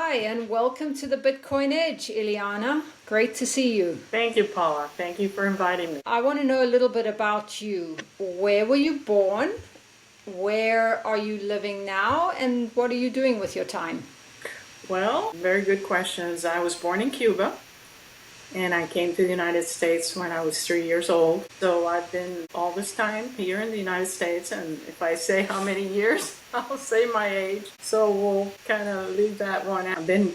Hi, and welcome to the Bitcoin Edge, Ileana. Great to see you. Thank you, Paula. Thank you for inviting me. I want to know a little bit about you. Where were you born? Where are you living now? And what are you doing with your time? Well, very good questions. I was born in Cuba, and I came to the United States when I was 3 years old. So I've been all this time here in the United States, and if I say how many years, I'll say my age. So we'll kind of leave that one out. I've been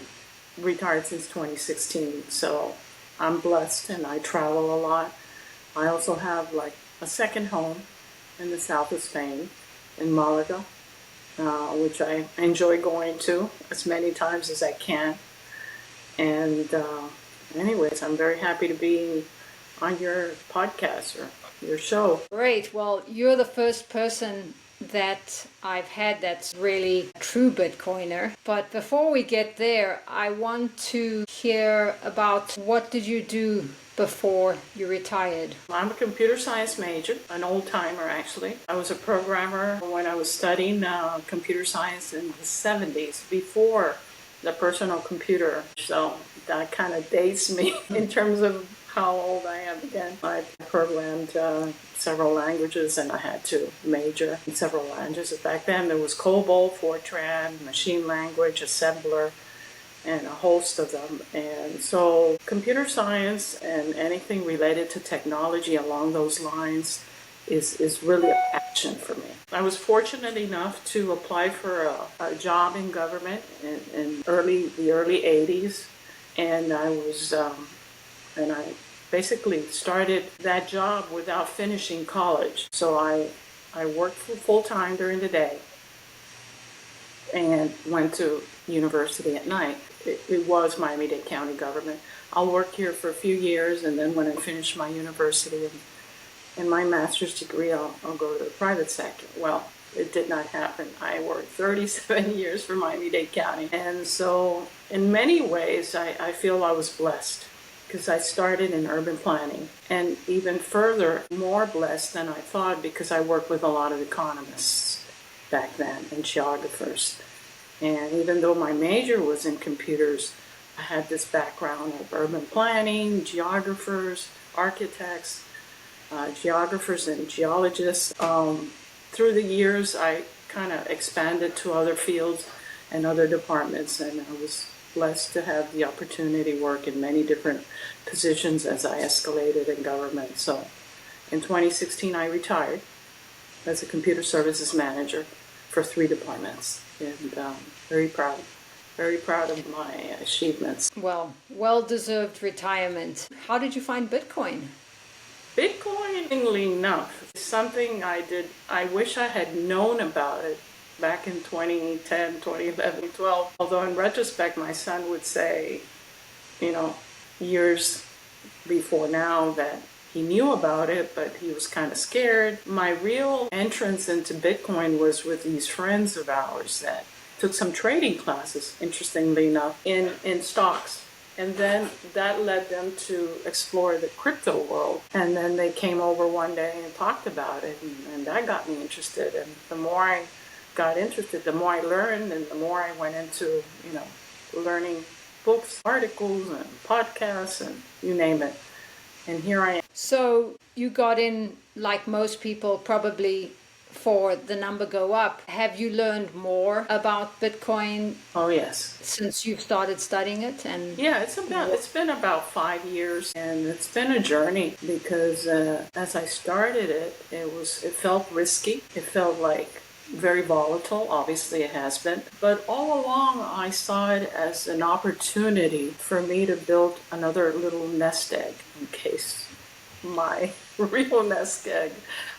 retired since 2016, so I'm blessed and I travel a lot. I also have like a second home in the south of Spain, in Malaga, which I enjoy going to as many times as I can. And anyways, I'm very happy to be on your podcast or your show. Great. Well, you're the first person that I've had that's really a true Bitcoiner. But before we get there, I want to hear about what did you do before you retired? I'm a computer science major, an old timer actually. I was a programmer when I was studying computer science in the 70s, before the personal computer. So that kind of dates me in terms of how old I am again. I programmed several languages, and I had to major in several languages. Back then there was COBOL, Fortran, machine language, assembler, and a host of them. And so computer science and anything related to technology along those lines is really a passion for me. I was fortunate enough to apply for a job in government in the early 80s, and I basically started that job without finishing college. So I worked full time during the day and went to university at night. It was Miami-Dade County government. I'll work here for a few years, and then when I finish my university and my master's degree, I'll go to the private sector. Well, it did not happen. I worked 37 years for Miami-Dade County. And so in many ways, I feel I was blessed, because I started in urban planning, and even further, more blessed than I thought, because I worked with a lot of economists back then and geographers. And even though my major was in computers, I had this background of urban planning, geographers, architects, geographers and geologists. Through the years, I kind of expanded to other fields and other departments, and I was blessed to have the opportunity to work in many different positions as I escalated in government. So in 2016, I retired as a computer services manager for 3 departments, and very proud of my achievements. Well-deserved retirement. How did you find Bitcoin? Bitcoin, interestingly enough, is something I wish I had known about it back in 2010, 2011, 12. Although in retrospect, my son would say, years before now, that he knew about it, but he was kind of scared. My real entrance into Bitcoin was with these friends of ours that took some trading classes, interestingly enough, in stocks. And then that led them to explore the crypto world. And then they came over one day and talked about it, and that got me interested. And the more I got interested, the more I learned, and the more I went into, learning books, articles, and podcasts, and you name it. And here I am. So you got in, like most people, probably for the number go up. Have you learned more about Bitcoin? Oh, yes. Since you've started studying it? And yeah, it's been about 5 years, and it's been a journey, because as I started it felt risky. It felt like very volatile. Obviously it has been, but all along I saw it as an opportunity for me to build another little nest egg in case my real nest egg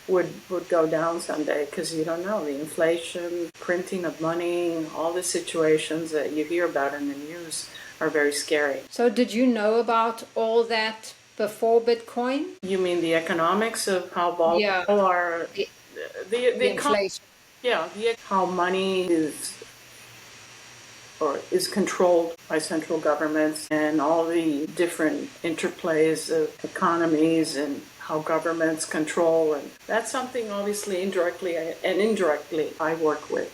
would go down someday, because you don't know, the inflation, printing of money, all the situations that you hear about in the news are very scary. So did you know about all that before Bitcoin? You mean the economics of how volatile are the inflation? Yeah, how money is controlled by central governments, and all the different interplays of economies and how governments control. And that's something obviously indirectly I work with.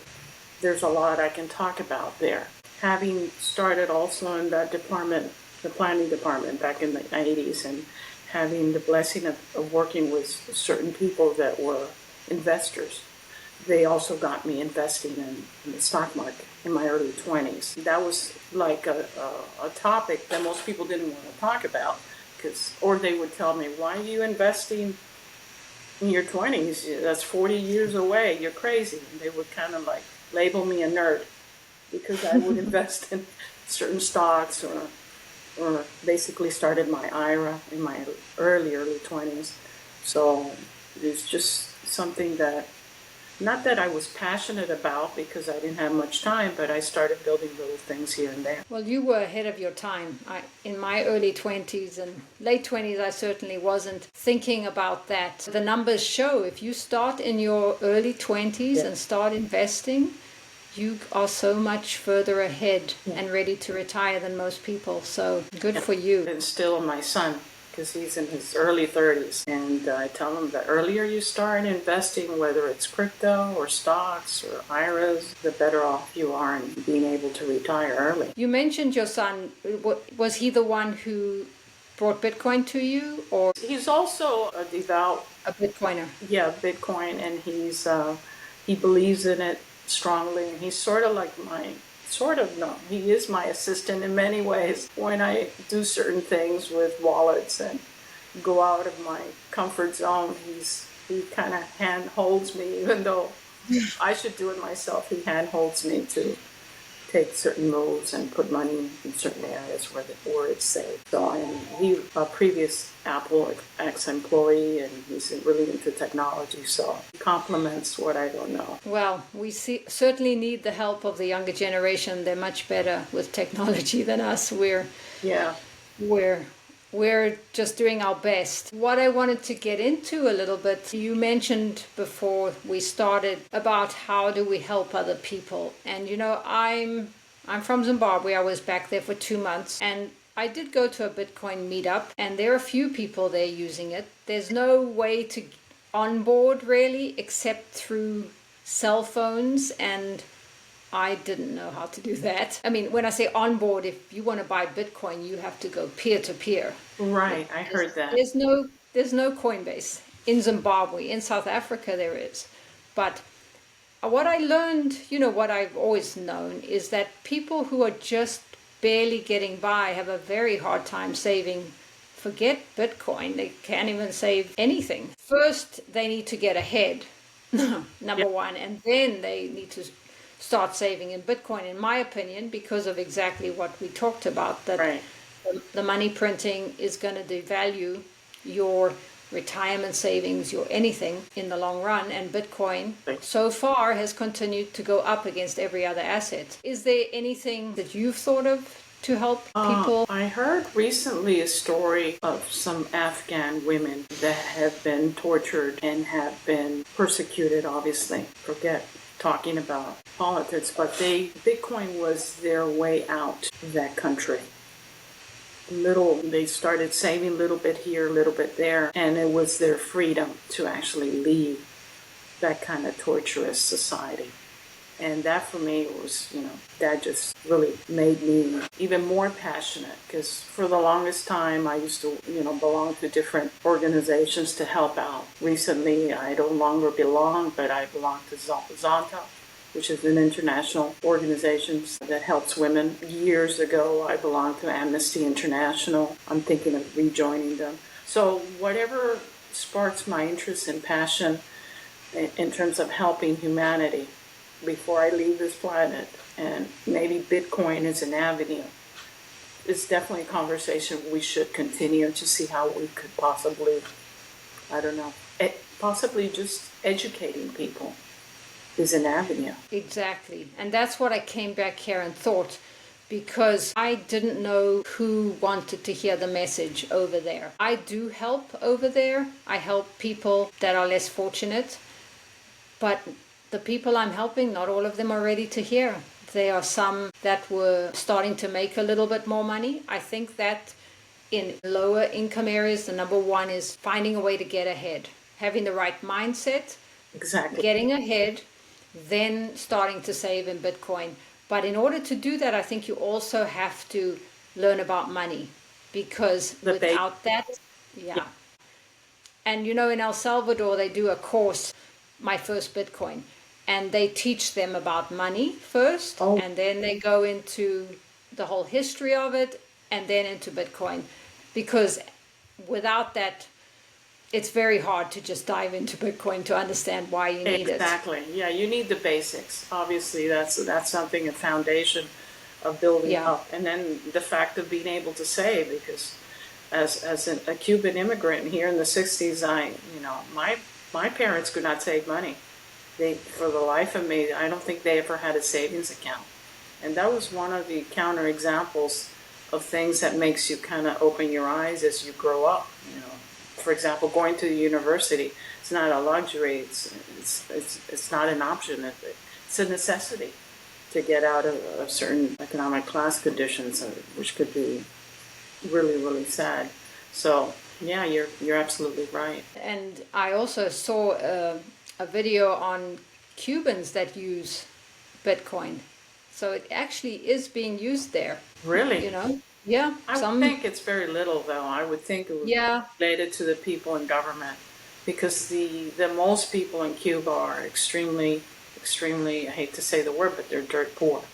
There's a lot I can talk about there. having started also in that department, the planning department back in the 80s, and having the blessing of working with certain people that were investors, they also got me investing in the stock market in my early 20s. That was like a topic that most people didn't want to talk about, or they would tell me, why are you investing in your 20s? That's 40 years away. You're crazy. And they would kind of like label me a nerd because I would invest in certain stocks or basically started my IRA in my early 20s. So it's just something that, not that I was passionate about because I didn't have much time, but I started building little things here and there. Well, you were ahead of your time. In my early 20s and late 20s, I certainly wasn't thinking about that. The numbers show if you start in your early 20s and start investing, you are so much further ahead and ready to retire than most people. So good for you. And still my son, because he's in his early 30s. And I tell him the earlier you start investing, whether it's crypto or stocks or IRAs, the better off you are in being able to retire early. You mentioned your son. Was he the one who brought Bitcoin to you, or? He's also a devout... A Bitcoiner. Yeah, Bitcoin, and he believes in it strongly, and he's sort of like he is my assistant in many ways. When I do certain things with wallets and go out of my comfort zone, he kind of hand holds me, even though I should do it myself. He hand holds me to take certain moves and put money in certain areas where it's safe. So he's a previous Apple ex-employee, and he's really into technology, so he complements what I don't know. Well, we certainly need the help of the younger generation. They're much better with technology than us. We're just doing our best. What I wanted to get into a little bit, you mentioned before we started about how do we help other people. And I'm from Zimbabwe. I was back there for 2 months, and I did go to a Bitcoin meetup, and there are a few people there using it. There's no way to onboard really except through cell phones, and I didn't know how to do that. I mean, when I say onboard, if you want to buy Bitcoin, you have to go peer-to-peer. Right, I heard that. There's no Coinbase in Zimbabwe. In South Africa, there is. But what I learned, what I've always known, is that people who are just barely getting by have a very hard time saving. Forget Bitcoin. They can't even save anything. First, they need to get ahead, number one, and then they need to start saving in Bitcoin, in my opinion, because of exactly what we talked about, that the money printing is going to devalue your retirement savings, your anything in the long run, and Bitcoin so far has continued to go up against every other asset. Is there anything that you've thought of to help people? I heard recently a story of some Afghan women that have been tortured and have been persecuted, obviously. Forget talking about politics, but Bitcoin was their way out of that country. They started saving a little bit here, a little bit there, and it was their freedom to actually leave that kind of torturous society. And that for me was, that just really made me even more passionate, because for the longest time I used to, belong to different organizations to help out. Recently I no longer belong, but I belong to Zonta, which is an international organization that helps women. Years ago I belonged to Amnesty International. I'm thinking of rejoining them. So whatever sparks my interest and passion in terms of helping humanity before I leave this planet, and maybe Bitcoin is an avenue. It's definitely a conversation we should continue to see how we could possibly, possibly just educating people is an avenue. Exactly. And that's what I came back here and thought, because I didn't know who wanted to hear the message over there. I do help over there. I help people that are less fortunate, but the people I'm helping, not all of them are ready to hear. There are some that were starting to make a little bit more money. I think that in lower income areas, the number one is finding a way to get ahead, having the right mindset, Exactly. getting ahead, then starting to save in Bitcoin. But in order to do that, I think you also have to learn about money, because without that, yeah. And you know, in El Salvador, they do a course, My First Bitcoin, and they teach them about money first, and then they go into the whole history of it, and then into Bitcoin, because without that, it's very hard to just dive into Bitcoin to understand why you need it. Exactly. Yeah, you need the basics. Obviously, that's something, a foundation of building up. And then the fact of being able to save, because as a Cuban immigrant here in the 60s, my parents could not save money. For the life of me, I don't think they ever had a savings account. And that was one of the counter examples of things that makes you kind of open your eyes as you grow up. For example, going to the university, it's not a luxury. It's not an option. It's a necessity to get out of certain economic class conditions, which could be really, really sad. So yeah, you're absolutely right. And I also saw a video on Cubans that use Bitcoin. So it actually is being used there. Really? Yeah. I would think it's very little, though. I would think it would be related to the people in government, because the most people in Cuba are extremely, I hate to say the word, but they're dirt poor.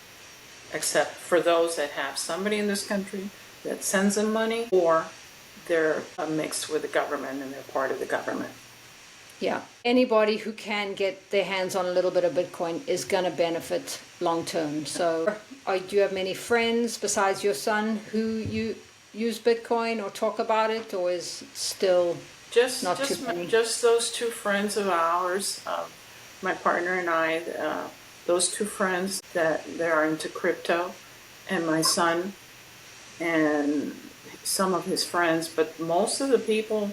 Except for those that have somebody in this country that sends them money, or they're mixed with the government and they're part of the government. Yeah. Anybody who can get their hands on a little bit of Bitcoin is going to benefit long term. So do you have many friends besides your son who you use Bitcoin or talk about it, or is still not too many? Just those two friends of ours, my partner and I, those two friends that are into crypto, and my son and some of his friends. But most of the people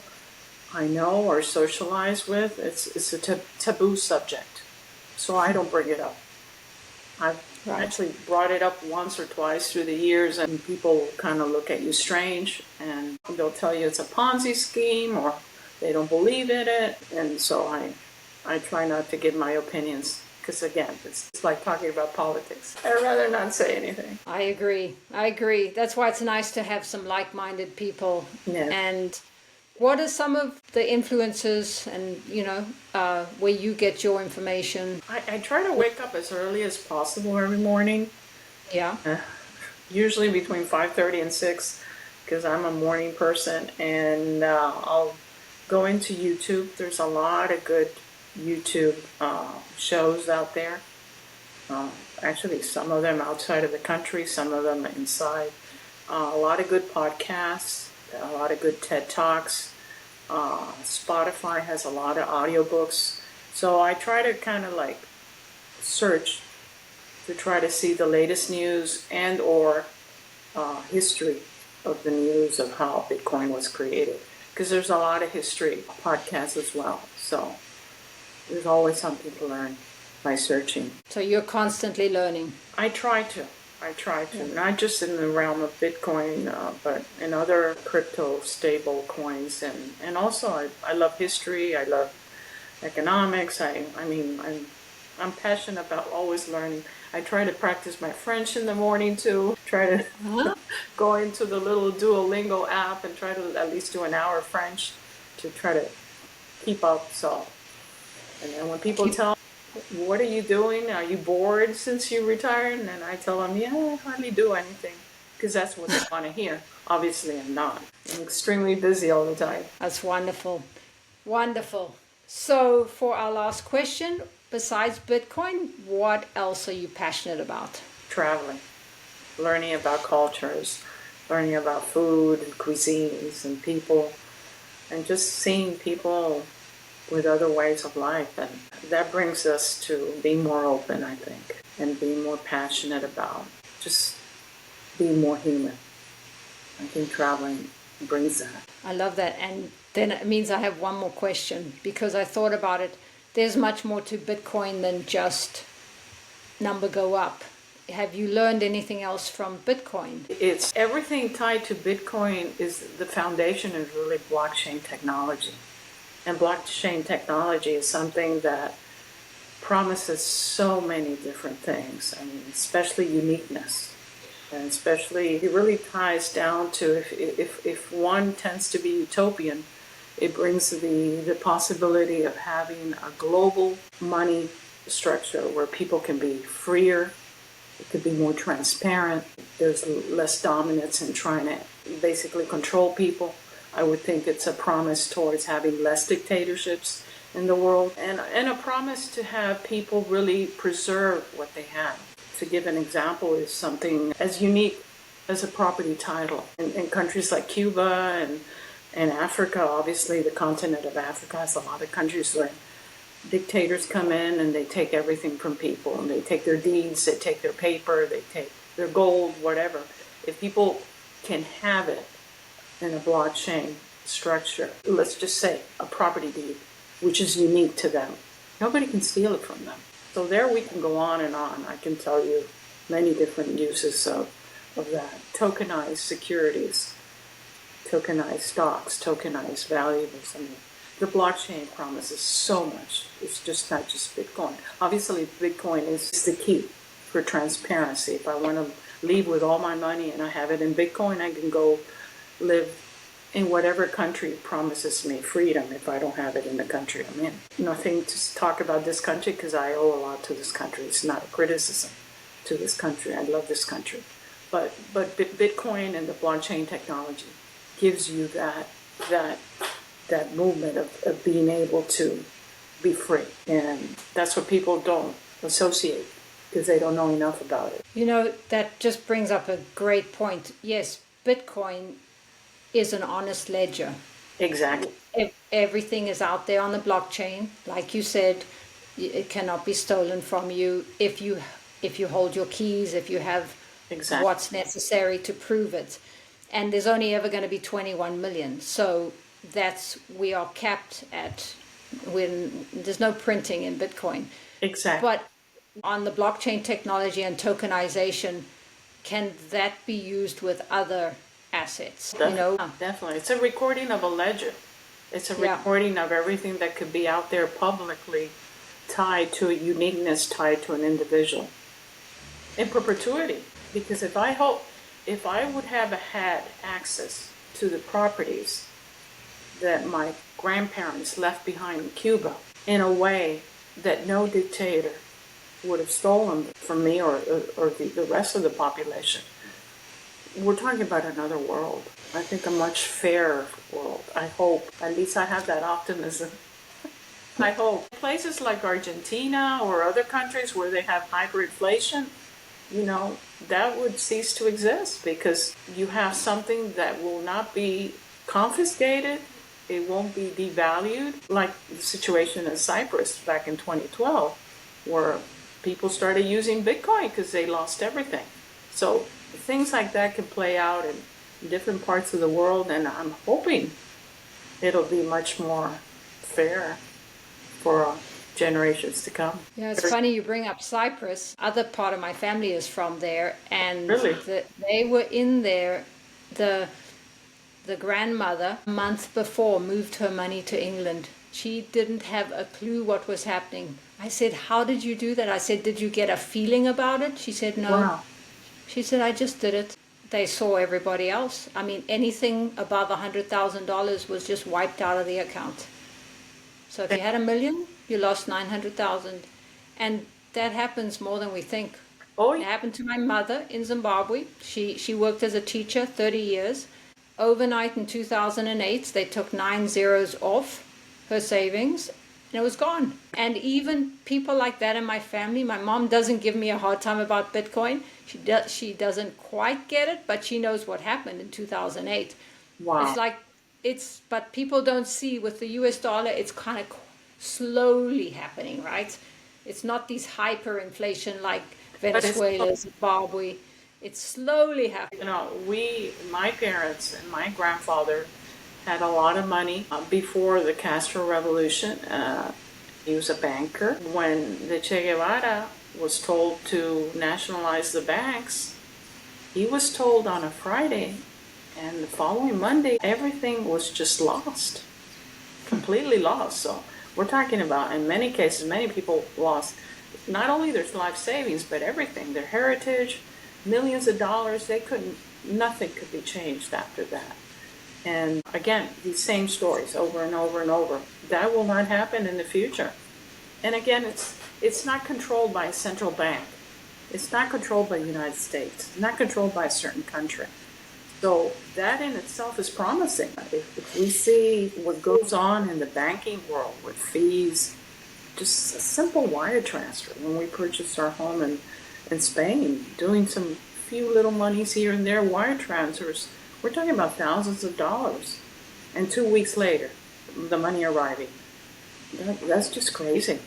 I know or socialize with, it's a taboo subject, so I don't bring it up. I've actually brought it up once or twice through the years, and people kind of look at you strange, and they'll tell you it's a Ponzi scheme, or they don't believe in it. And so I try not to give my opinions, because again, it's like talking about politics. I'd rather not say anything. I agree. That's why it's nice to have some like-minded people. Yeah. And what are some of the influences and, where you get your information? I try to wake up as early as possible every morning. Yeah. Usually between 5:30 and 6, because I'm a morning person. And I'll go into YouTube. There's a lot of good YouTube shows out there. Actually, some of them outside of the country, some of them inside. A lot of good podcasts. A lot of good TED Talks. Spotify has a lot of audiobooks. So I try to kind of like search to try to see the latest news and or history of the news of how Bitcoin was created. Because there's a lot of history podcasts as well. So there's always something to learn by searching. So you're constantly learning. I try to, not just in the realm of Bitcoin, but in other crypto stable coins. And also I love history, I love economics. I'm passionate about always learning. I try to practice my French in the morning too. Try to go into the little Duolingo app and try to at least do an hour of French to try to keep up. So, and then when people tell what are you doing? Are you bored since you retired? And I tell them, I hardly do anything, because that's what they want to hear. Obviously, I'm not. I'm extremely busy all the time. That's wonderful. Wonderful. So for our last question, besides Bitcoin, what else are you passionate about? Traveling, learning about cultures, learning about food and cuisines and people, and just seeing people with other ways of life. And that brings us to being more open, I think, and being more passionate about just being more human. I think traveling brings that. I love that. And then it means I have one more question, because I thought about it. There's much more to Bitcoin than just number go up. Have you learned anything else from Bitcoin? It's everything tied to Bitcoin. Is the foundation is really blockchain technology. And blockchain technology is something that promises so many different things. I mean, especially uniqueness. And especially, it really ties down to if one tends to be utopian, it brings the possibility of having a global money structure where people can be freer, it could be more transparent, there's less dominance in trying to basically control people. I would think it's a promise towards having less dictatorships in the world, and a promise to have people really preserve what they have. To give an example is something as unique as a property title. In countries like Cuba and Africa, obviously the continent of Africa has a lot of countries where dictators come in and they take everything from people, and they take their deeds, they take their paper, they take their gold, whatever. If people can have it in a blockchain structure, let's just say a property deed, which is unique to them, nobody can steal it from them. So there we can go on and on. I can tell you many different uses of that. Tokenized securities, tokenized stocks, tokenized valuables. I mean, the blockchain promises so much. It's just not just Bitcoin. Obviously, Bitcoin is the key for transparency. If I want to leave with all my money and I have it in Bitcoin, I can go live in whatever country promises me freedom if I don't have it in the country I'm in. Nothing to talk about this country because I owe a lot to this country. It's not a criticism to this country. I love this country. But Bitcoin and the blockchain technology gives you that movement of being able to be free. And that's what people don't associate because they don't know enough about it. You know, that just brings up a great point. Yes, Bitcoin is an honest ledger. Exactly. Everything is out there on the blockchain. Like you said, it cannot be stolen from you if you hold your keys, if you have exactly what's necessary to prove it. And there's only ever going to be 21 million. So we are capped at when there's no printing in Bitcoin. Exactly. But on the blockchain technology and tokenization, can that be used with other assets? Definitely. It's a recording of a ledger. It's a recording of everything that could be out there publicly tied to a uniqueness, tied to an individual in perpetuity. Because if I would have had access to the properties that my grandparents left behind in Cuba in a way that no dictator would have stolen from me or the rest of the population, we're talking about another world. I think a much fairer world. I hope. At least I have that optimism. I hope. Places like Argentina or other countries where they have hyperinflation, that would cease to exist because you have something that will not be confiscated. It won't be devalued, like the situation in Cyprus back in 2012, where people started using Bitcoin because they lost everything. So things like that can play out in different parts of the world, and I'm hoping it'll be much more fair for generations to come. Yeah, it's funny you bring up Cyprus. Other part of my family is from there, and really? They were in there. The grandmother, a month before, moved her money to England. She didn't have a clue what was happening. I said, "How did you do that?" I said, "Did you get a feeling about it?" She said, "No." Wow. She said, "I just did it." They saw everybody else. I mean, anything above $100,000 was just wiped out of the account. So if you had $1 million, you lost 900,000. And that happens more than we think. Oh, It happened to my mother in Zimbabwe. She worked as a teacher 30 years. Overnight in 2008, they took 9 zeros off her savings, and it was gone. And even people like that in my family, my mom doesn't give me a hard time about Bitcoin. She doesn't quite get it, but she knows what happened in 2008. wow. But people don't see with the US dollar, it's kind of slowly happening, right? It's not these hyperinflation like Venezuela, Zimbabwe. It's slowly happening. My parents and my grandfather had a lot of money before the Castro Revolution. He was a banker. When the Che Guevara was told to nationalize the banks, he was told on a Friday, and the following Monday, everything was just lost, completely lost. So We're talking about, in many cases, many people lost not only their life savings, but everything, their heritage, millions of dollars. Nothing could be changed after that. And again, these same stories over and over and over. That will not happen in the future. And again, it's not controlled by a central bank. It's not controlled by the United States. It's not controlled by a certain country. So that in itself is promising. If we see what goes on in the banking world with fees, just a simple wire transfer when we purchased our home in Spain, doing some few little monies here and there, wire transfers, we're talking about thousands of dollars. And 2 weeks later, the money arriving. That's just crazy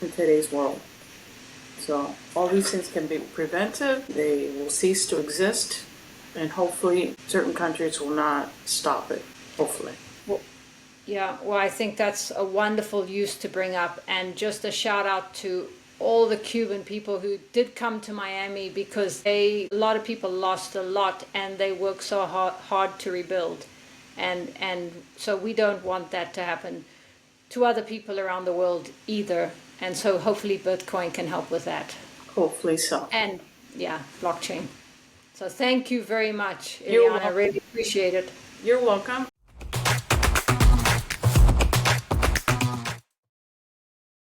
in today's world. So all these things can be prevented. They will cease to exist. And hopefully certain countries will not stop it, hopefully. Well, I think that's a wonderful use to bring up. And just a shout out to all the Cuban people who did come to Miami, because a lot of people lost a lot and they worked so hard to rebuild. And so we don't want that to happen to other people around the world either. And so hopefully Bitcoin can help with that. Hopefully so. And blockchain. So thank you very much, You're Ileana. I really appreciate it. You're welcome.